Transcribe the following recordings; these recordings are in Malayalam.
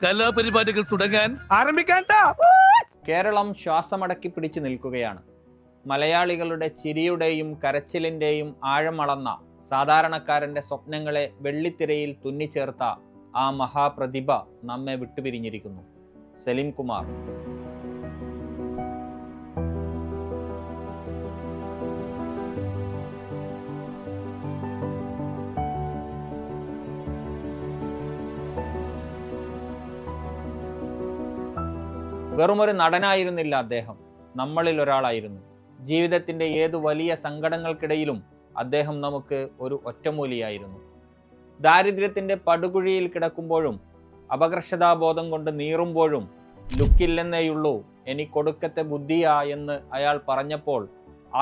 കലാപരിപാടികൾ തുടങ്ങാൻ ആരംഭിക്കാൻ. കേരളം ശ്വാസമടക്കി പിടിച്ചു നിൽക്കുകയാണ്. മലയാളികളുടെ ചിരിയുടെയും കരച്ചിലിൻ്റെയും ആഴമളന്ന സാധാരണക്കാരൻ്റെ സ്വപ്നങ്ങളെ വെള്ളിത്തിരയിൽ തുന്നിച്ചേർത്ത ആ മഹാപ്രതിഭ നമ്മെ വിട്ടുപിരിഞ്ഞിരിക്കുന്നു. സലീം കുമാർ. വെറുമൊരു നടനായിരുന്നില്ല അദ്ദേഹം, നമ്മളിൽ ഒരാളായിരുന്നു. ജീവിതത്തിൻ്റെ ഏതു വലിയ സങ്കടങ്ങൾക്കിടയിലും അദ്ദേഹം നമുക്ക് ഒരു ഒറ്റമൂലിയായിരുന്നു. ദാരിദ്ര്യത്തിൻ്റെ പടുകുഴിയിൽ കിടക്കുമ്പോഴും അപകർഷതാബോധം കൊണ്ട് നീറുമ്പോഴും ലുക്കില്ലെന്നേയുള്ളൂ എനിക്കൊടുക്കത്തെ ബുദ്ധിയാ എന്ന് അയാൾ പറഞ്ഞപ്പോൾ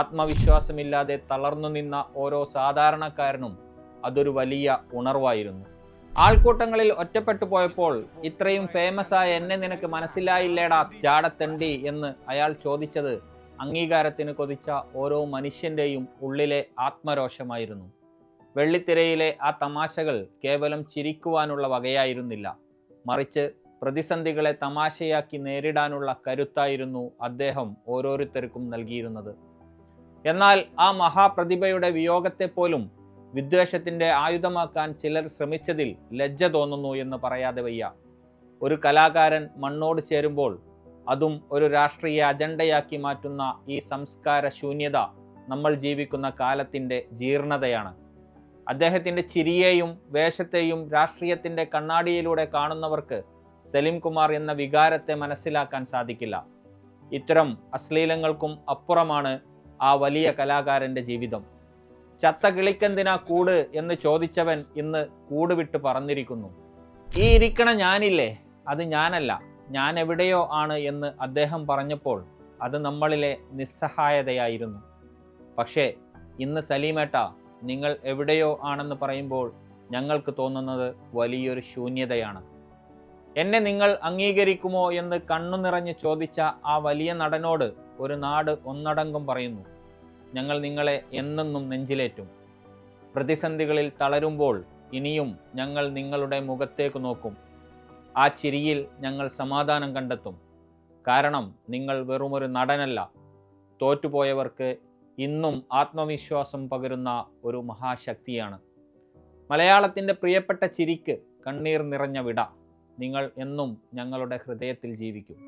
ആത്മവിശ്വാസമില്ലാതെ തളർന്നു നിന്ന ഓരോ സാധാരണക്കാരനും അതൊരു വലിയ ഉണർവായിരുന്നു. ആൾക്കൂട്ടങ്ങളിൽ ഒറ്റപ്പെട്ടു പോയപ്പോൾ ഇത്രയും ഫേമസ് ആയ എന്നെ നിനക്ക് മനസ്സിലായില്ലേടാ ജാടത്തണ്ടി എന്ന് അയാൾ ചോദിച്ചത് അംഗീകാരത്തിന് കൊതിച്ച ഓരോ മനുഷ്യൻ്റെയും ഉള്ളിലെ ആത്മരോഷമായിരുന്നു. വെള്ളിത്തിരയിലെ ആ തമാശകൾ കേവലം ചിരിക്കുവാനുള്ള വകയായിരുന്നില്ല, മറിച്ച് പ്രതിസന്ധികളെ തമാശയാക്കി നേരിടാനുള്ള കരുത്തായിരുന്നു അദ്ദേഹം ഓരോരുത്തർക്കും നൽകിയിരുന്നത്. എന്നാൽ ആ മഹാപ്രതിഭയുടെ വിയോഗത്തെപ്പോലും വിദ്വേഷത്തിൻ്റെ ആയുധമാക്കാൻ ചിലർ ശ്രമിച്ചതിൽ ലജ്ജ തോന്നുന്നു എന്ന് പറയാതെ വയ്യ. ഒരു കലാകാരൻ മണ്ണോട് ചേരുമ്പോൾ അതും ഒരു രാഷ്ട്രീയ അജണ്ടയാക്കി മാറ്റുന്ന ഈ സംസ്കാര ശൂന്യത നമ്മൾ ജീവിക്കുന്ന കാലത്തിൻ്റെ ജീർണതയാണ്. അദ്ദേഹത്തിൻ്റെ ചിരിയെയും വേഷത്തെയും രാഷ്ട്രീയത്തിൻ്റെ കണ്ണാടിയിലൂടെ കാണുന്നവർക്ക് സലീം കുമാർ എന്ന വികാരത്തെ മനസ്സിലാക്കാൻ സാധിക്കില്ല. ഇത്തരം അശ്ലീലങ്ങൾക്കും അപ്പുറമാണ് ആ വലിയ കലാകാരൻ്റെ ജീവിതം. ചത്ത കിളിക്കെന്തിനാ കൂട് എന്ന് ചോദിച്ചവൻ ഇന്ന് കൂട് വിട്ട് പറന്നിരിക്കുന്നു. ഈ ഇരിക്കണ ഞാനില്ലേ, അത് ഞാനല്ല, ഞാൻ എവിടെയോ ആണ് എന്ന് അദ്ദേഹം പറഞ്ഞപ്പോൾ അത് നമ്മളിലെ നിസ്സഹായതയായിരുന്നു. പക്ഷേ ഇന്ന് സലീമേട്ട, നിങ്ങൾ എവിടെയോ ആണെന്ന് പറയുമ്പോൾ ഞങ്ങൾക്ക് തോന്നുന്നത് വലിയൊരു ശൂന്യതയാണ്. എന്നെ നിങ്ങൾ അംഗീകരിക്കുമോ എന്ന് കണ്ണു നിറഞ്ഞ് ചോദിച്ച ആ വലിയ നടനോട് ഒരു നാട് ഒന്നടങ്കം പറയുന്നു, ഞങ്ങൾ നിങ്ങളെ എന്നെന്നും നെഞ്ചിലേറ്റും. പ്രതിസന്ധികളിൽ തളരുമ്പോൾ ഇനിയും ഞങ്ങൾ നിങ്ങളുടെ മുഖത്തേക്ക് നോക്കും. ആ ചിരിയിൽ ഞങ്ങൾ സമാധാനം കണ്ടെത്തും. കാരണം നിങ്ങൾ വെറുമൊരു നടനല്ല, തോറ്റുപോയവർക്ക് ഇന്നും ആത്മവിശ്വാസം പകരുന്ന ഒരു മഹാശക്തിയാണ്. മലയാളത്തിൻ്റെ പ്രിയപ്പെട്ട ചിരിക്ക് കണ്ണീർ നിറഞ്ഞ വിട. നിങ്ങൾ എന്നും ഞങ്ങളുടെ ഹൃദയത്തിൽ ജീവിക്കും.